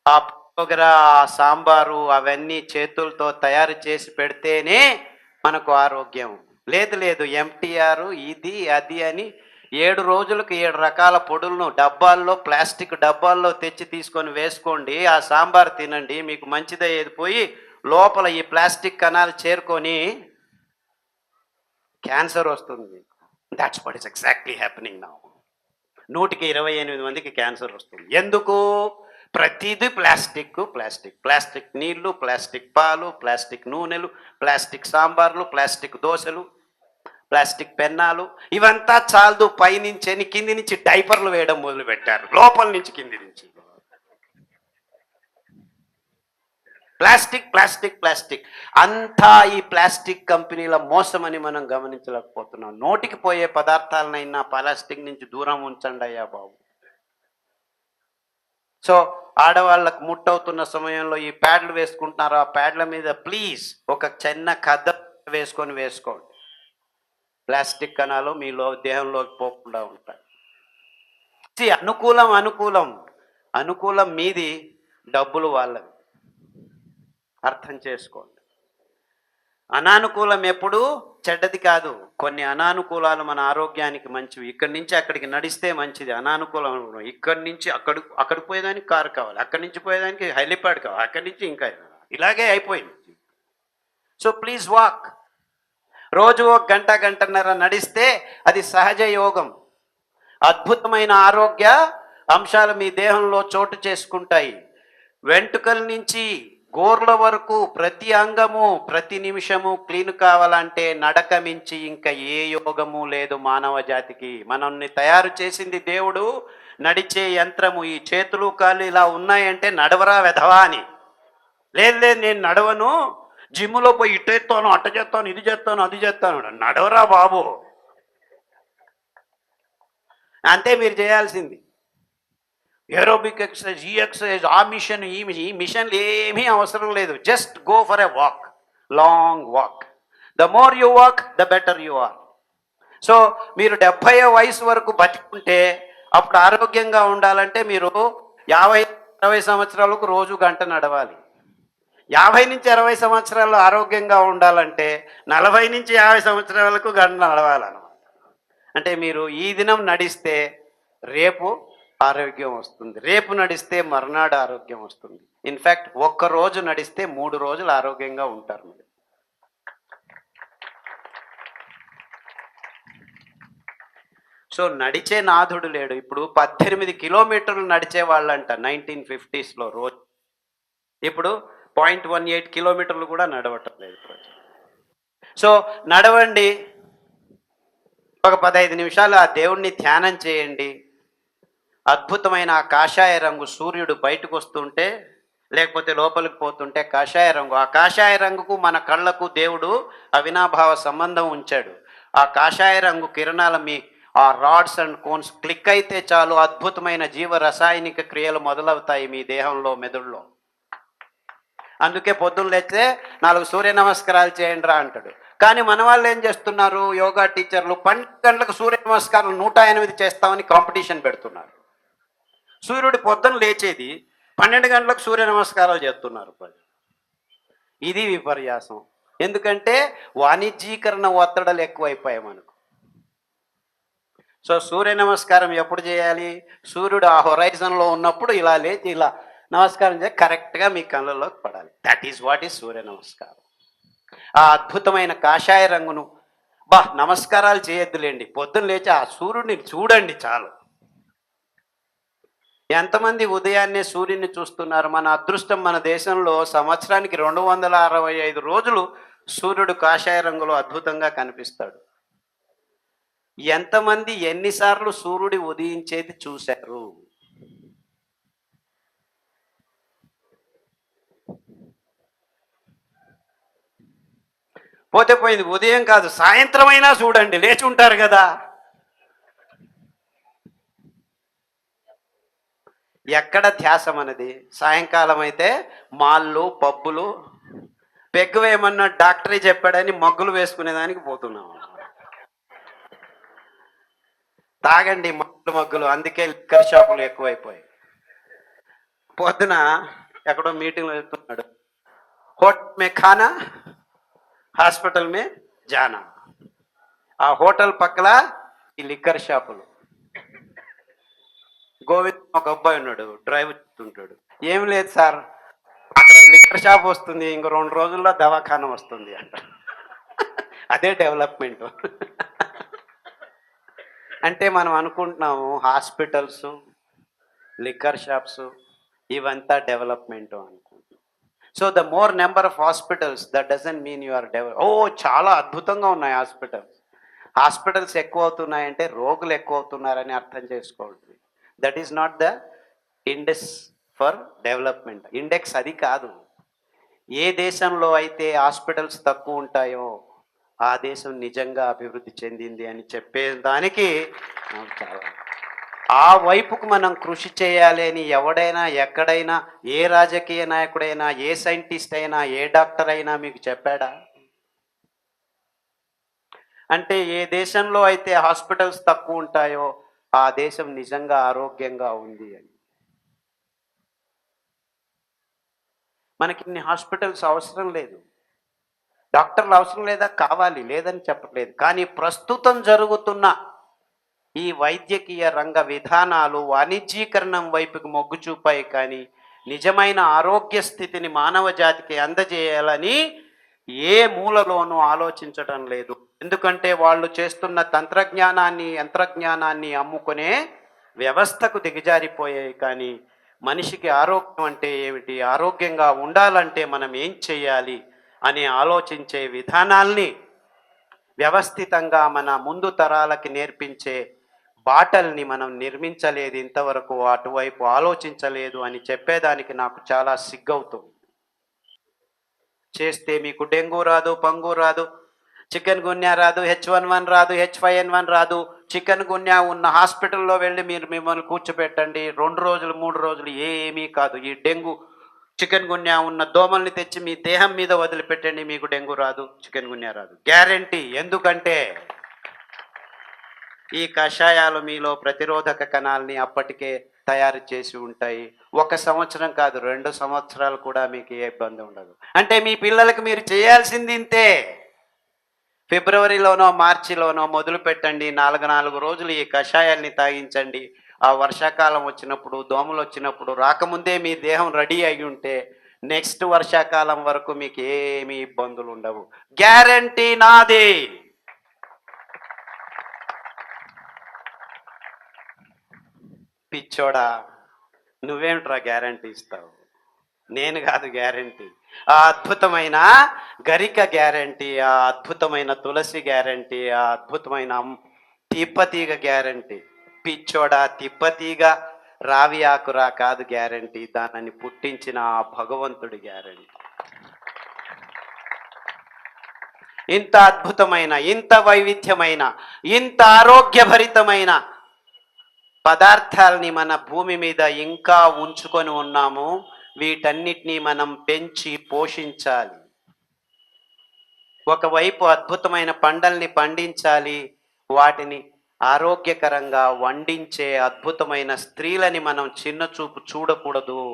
ఆ పులిహోర, ఆ సాంబారు అవన్నీ చేతులతో తయారు చేసి పెడితేనే మనకు ఆరోగ్యం. లేదు లేదు ఎంటీఆర్ ఇది అది అని 7 రోజులకు 7 రకాల పొడులను డబ్బాల్లో, ప్లాస్టిక్ డబ్బాల్లో తెచ్చి తీసుకొని వేసుకోండి. ఆ సాంబార్ తినండి. మీకు మంచిదయ్యేది పోయి లోపల ఈ ప్లాస్టిక్ కణాలు చేరుకొని క్యాన్సర్ వస్తుంది. That's what is exactly happening now. 100కి 28 మందికి క్యాన్సర్ వస్తుంది. ఎందుకు? ప్రతిదీ ప్లాస్టిక్ ప్లాస్టిక్ ప్లాస్టిక్ నీళ్లు, ప్లాస్టిక్ పాలు, ప్లాస్టిక్ నూనెలు, ప్లాస్టిక్ సాంబార్లు, ప్లాస్టిక్ దోశలు, ప్లాస్టిక్ పెన్నాలు. ఇవంతా చాలదు, పైనుంచి కింది నుంచి డైపర్లు వేయడం మొదలు పెట్టారు, లోపల నుంచి కింది నుంచి ప్లాస్టిక్ ప్లాస్టిక్ ప్లాస్టిక్. అంతా ఈ ప్లాస్టిక్ కంపెనీల మోసమని మనం గమనించలేకపోతున్నాం. నోటికి పోయే పదార్థాలనైనా ప్లాస్టిక్ నుంచి దూరం ఉంచండి అయ్యా బాబు. సో ఆడవాళ్ళకు ముట్టవుతున్న సమయంలో ఈ ప్యాడ్లు వేసుకుంటున్నారు. ఆ ప్యాడ్ల మీద ప్లీజ్ ఒక చిన్న కథ వేసుకోండి. ప్లాస్టిక్ కణాలు మీలో దేహంలోకి పోకుండా ఉంటాయి. అనుకూలం మీది, డబ్బులు వాళ్ళవి. అర్థం చేసుకోండి. అనానుకూలం ఎప్పుడు చెడ్డది కాదు. కొన్ని అనానుకూలాలు మన ఆరోగ్యానికి మంచివి. ఇక్కడి నుంచి అక్కడికి నడిస్తే మంచిది. అనానుకూలం ఇక్కడి నుంచి అక్కడికి పోయేదానికి కారు కావాలి, అక్కడి నుంచి పోయేదానికి హెలిప్యాడ్ కావాలి, అక్కడి నుంచి ఇంకా ఇలాగే అయిపోయింది. So please walk. రోజు 1 గంట గంటన్నర నడిస్తే అది సహజ యోగం. అద్భుతమైన ఆరోగ్య అంశాలు మీ దేహంలో చోటు చేసుకుంటాయి. వెంట్రుకల నుంచి గోర్ల వరకు ప్రతి అంగము ప్రతి నిమిషము క్లీన్ కావాలంటే నడక మించి ఇంకా ఏ యోగము లేదు మానవ జాతికి. మనల్ని తయారు చేసింది దేవుడు నడిచే యంత్రము. ఈ చేతులు కాళ్ళు ఇలా ఉన్నాయంటే నడవరా వెధవా అని. లేదు నేను నడవను, జిమ్లో పోయి ఇటు చేస్తాను, అట్ట చేస్తాను, ఇది చేస్తాను, అది చేస్తాను. నడవరా బాబు. అంతే మీరు చేయాల్సింది. ఏరోబిక్ ఎక్సర్సైజ్, ఈ ఎక్సర్సైజ్, ఆ మిషన్, ఈ మిషన్లు ఏమీ అవసరం లేదు. Just go for a walk, long walk. The more you walk the better you are. So మీరు 70 వయసు వరకు బతికుంటే అప్పుడు ఆరోగ్యంగా ఉండాలంటే మీరు 50-60 సంవత్సరాలకు రోజు గంట నడవాలి. 50 నుంచి 60 సంవత్సరాలు ఆరోగ్యంగా ఉండాలంటే 40 నుంచి 50 సంవత్సరాలకు గంట నడవాలన్నమాట. అంటే మీరు ఈ దినం నడిస్తే రేపు ఆరోగ్యం వస్తుంది, రేపు నడిస్తే మర్నాడు ఆరోగ్యం వస్తుంది. ఇన్ఫ్యాక్ట్ 1 రోజు నడిస్తే 3 రోజులు ఆరోగ్యంగా ఉంటారు మీరు. సో నడిచే నాథుడు లేడు. ఇప్పుడు 18 కిలోమీటర్లు నడిచే వాళ్ళంట 1950స్లో రోజు. ఇప్పుడు 0.18 కిలోమీటర్లు కూడా నడవటం లేదు. సో నడవండి, ఒక 15 నిమిషాలు ఆ దేవుణ్ణి ధ్యానం చేయండి. అద్భుతమైన ఆ కాషాయ రంగు సూర్యుడు బయటకు వస్తుంటే లేకపోతే లోపలికి పోతుంటే కాషాయ రంగు, ఆ కాషాయ రంగుకు మన కళ్ళకు దేవుడు అవినాభావ సంబంధం ఉంచాడు. ఆ కాషాయ రంగు కిరణాల మీ ఆ రాడ్స్ అండ్ కోన్స్ క్లిక్ అయితే చాలు, అద్భుతమైన జీవ రసాయనిక క్రియలు మొదలవుతాయి మీ దేహంలో, మెదడులో. అందుకే పొద్దున్న లేస్తే 4 సూర్య నమస్కారాలు చేయండి రా అంటాడు. కానీ మన వాళ్ళు ఏం చేస్తున్నారు, యోగా టీచర్లు 12 గంటలకు సూర్య నమస్కారాలు 108 చేస్తామని కాంపిటీషన్ పెడుతున్నారు. సూర్యుడు పొద్దున్న లేచేది 12 గంటలకు సూర్య నమస్కారాలు చేస్తున్నారు. ఇది విపర్యాసం. ఎందుకంటే వాణిజ్యీకరణ ఒత్తిడలు ఎక్కువైపోయాయి మనకు. సో సూర్య నమస్కారం ఎప్పుడు చేయాలి? సూర్యుడు ఆ హొరైజన్లో ఉన్నప్పుడు ఇలా లేచి ఇలా నమస్కారం చేసి కరెక్ట్గా మీ కళ్ళల్లోకి పడాలి. దట్ ఈజ్ వాట్ ఈజ్ సూర్య నమస్కారం. ఆ అద్భుతమైన కాషాయ రంగును నమస్కారాలు చేయొద్దులేండి, పొద్దున్న లేచి ఆ సూర్యుడిని చూడండి చాలు. ఎంతమంది ఉదయాన్నే సూర్యుని చూస్తున్నారు? మన అదృష్టం, మన దేశంలో సంవత్సరానికి 265 రోజులు సూర్యుడు కాషాయ రంగులో అద్భుతంగా కనిపిస్తాడు. ఎంతమంది ఎన్నిసార్లు సూర్యుడి ఉదయించేది చూశారు? పోతే పోయింది, ఉదయం కాదు సాయంత్రం అయినా చూడండి, లేచి ఉంటారు కదా. ఎక్కడ ధ్యాస మనది? సాయంకాలం అయితే మాళ్ళు, పబ్బులు, పెగ్గు వేయమన్నా డాక్టరే చెప్పాడని మగ్గులు వేసుకునేదానికి పోతున్నాం. తాగండి మగ్గులు, అందుకే లిక్కర్ షాపులు ఎక్కువైపోయాయి. పొద్దున ఎక్కడో మీటింగ్లో వెళ్తున్నాడు, హోటల్ మే ఖానా హాస్పిటల్ మే జానా. ఆ హోటల్ పక్కల ఈ లిక్కర్ షాపులు. గోవింద్ ఒక అబ్బాయి ఉన్నాడు, డ్రైవ్ చేస్తుంటాడు. ఏం లేదు సార్, అక్కడ లిక్కర్ షాప్ వస్తుంది, ఇంకో 2 రోజుల్లో దవాఖాన వస్తుంది అంట. అదే డెవలప్మెంట్. అంటే మనం అనుకుంటున్నాము హాస్పిటల్స్, లిక్కర్ షాప్స్ ఇవంతా డెవలప్మెంట్ అనుకుంటున్నాం. So the more number of hospitals that doesn't mean you are develop. చాలా అద్భుతంగా ఉన్నాయి హాస్పిటల్స్. హాస్పిటల్స్ ఎక్కువ అవుతున్నాయంటే రోగులు ఎక్కువ అవుతున్నారని అర్థం చేసుకోవాలి. That is not the index for development. Index అది కాదు. ఏ దేశంలో అయితే హాస్పిటల్స్ తక్కువ ఉంటాయో ఆ దేశం నిజంగా అభివృద్ధి చెందింది అని చెప్పేదానికి చాలా ఆ వైపుకు మనం కృషి చేయాలి అని ఎవడైనా ఎక్కడైనా ఏ రాజకీయ నాయకుడైనా ఏ సైంటిస్ట్ అయినా ఏ డాక్టర్ అయినా మీకు చెప్పాడా? అంటే ఏ దేశంలో అయితే హాస్పిటల్స్ తక్కువ ఉంటాయో ఆ దేశం నిజంగా ఆరోగ్యంగా ఉంది అని. మనకి ఇన్ని హాస్పిటల్స్ అవసరం లేదు, డాక్టర్లు అవసరం లేదా, కావాలి, లేదని చెప్పట్లేదు. కానీ ప్రస్తుతం జరుగుతున్న ఈ వైద్యకీయ రంగ విధానాలు వాణిజ్యీకరణం వైపుకి మొగ్గు చూపాయి, కానీ నిజమైన ఆరోగ్య స్థితిని మానవ జాతికి అందజేయాలని ఏ మూలలోనూ ఆలోచించడం లేదు. ఎందుకంటే వాళ్ళు చేస్తున్న తంత్రజ్ఞానాన్ని, యంత్రజ్ఞానాన్ని అమ్ముకునే వ్యవస్థకు దిగజారిపోయాయి. కానీ మనిషికి ఆరోగ్యం అంటే ఏమిటి, ఆరోగ్యంగా ఉండాలంటే మనం ఏం చేయాలి అని ఆలోచించే విధానాల్ని వ్యవస్థితంగా మన ముందు తరాలకి నేర్పించే బాటల్ని మనం నిర్మించలేదు ఇంతవరకు, అటువైపు ఆలోచించలేదు అని చెప్పేదానికి నాకు చాలా సిగ్గవుతుంది. చేస్తే మీకు డెంగ్యూ రాదు, పంగు రాదు, చికెన్ గున్యా రాదు, H1N1 రాదు, H5N1 రాదు. చికెన్ గున్యా ఉన్న హాస్పిటల్లో వెళ్ళి మిమ్మల్ని కూర్చోపెట్టండి, 2 రోజులు 3 రోజులు ఏమీ కాదు. ఈ డెంగ్యూ చికెన్ గున్యా ఉన్న దోమల్ని తెచ్చి మీ దేహం మీద వదిలిపెట్టండి, మీకు డెంగ్యూ రాదు, చికెన్ గున్యా రాదు, గ్యారెంటీ. ఎందుకంటే ఈ కషాయాలు మీలో ప్రతిరోధక కణాలని అప్పటికే తయారు చేసి ఉంటాయి. 1 సంవత్సరం కాదు, 2 సంవత్సరాలు కూడా మీకు ఏ ఇబ్బంది ఉండదు. అంటే మీ పిల్లలకు మీరు చేయాల్సింది ఇంతే. ఫిబ్రవరిలోనో మార్చిలోనో మొదలు పెట్టండి, 4 రోజులు ఈ కషాయాల్ని తాగించండి. ఆ వర్షాకాలం వచ్చినప్పుడు, దోమలు వచ్చినప్పుడు రాకముందే మీ దేహం రెడీ అయి ఉంటే నెక్స్ట్ వర్షాకాలం వరకు మీకు ఏమీ ఇబ్బందులు ఉండవు. గ్యారెంటీ నాది. పిచ్చోడా, నువ్వేమిట్రా గ్యారంటీ ఇస్తావు? నేను కాదు గ్యారంటీ, ఆ అద్భుతమైన గరిక గ్యారంటీ, ఆ అద్భుతమైన తులసి గ్యారంటీ, ఆ అద్భుతమైన తిప్పతీగ గ్యారంటీ. పిచ్చోడా, తిప్పతీగ రావి ఆకురా కాదు గ్యారంటీ, దానిని పుట్టించిన ఆ భగవంతుడి గ్యారంటీ. ఇంత అద్భుతమైన, ఇంత వైవిధ్యమైన, ఇంత ఆరోగ్యభరితమైన పదార్థాలని మన భూమి మీద ఇంకా ఉంచుకొని ఉన్నాము. వీటన్నిటినీ మనం పెంచి పోషించాలి. ఒకవైపు అద్భుతమైన పంటల్ని పండించాలి, వాటిని ఆరోగ్యకరంగా వండించే అద్భుతమైన స్త్రీలని మనం చిన్న చూపు చూడకూడదు.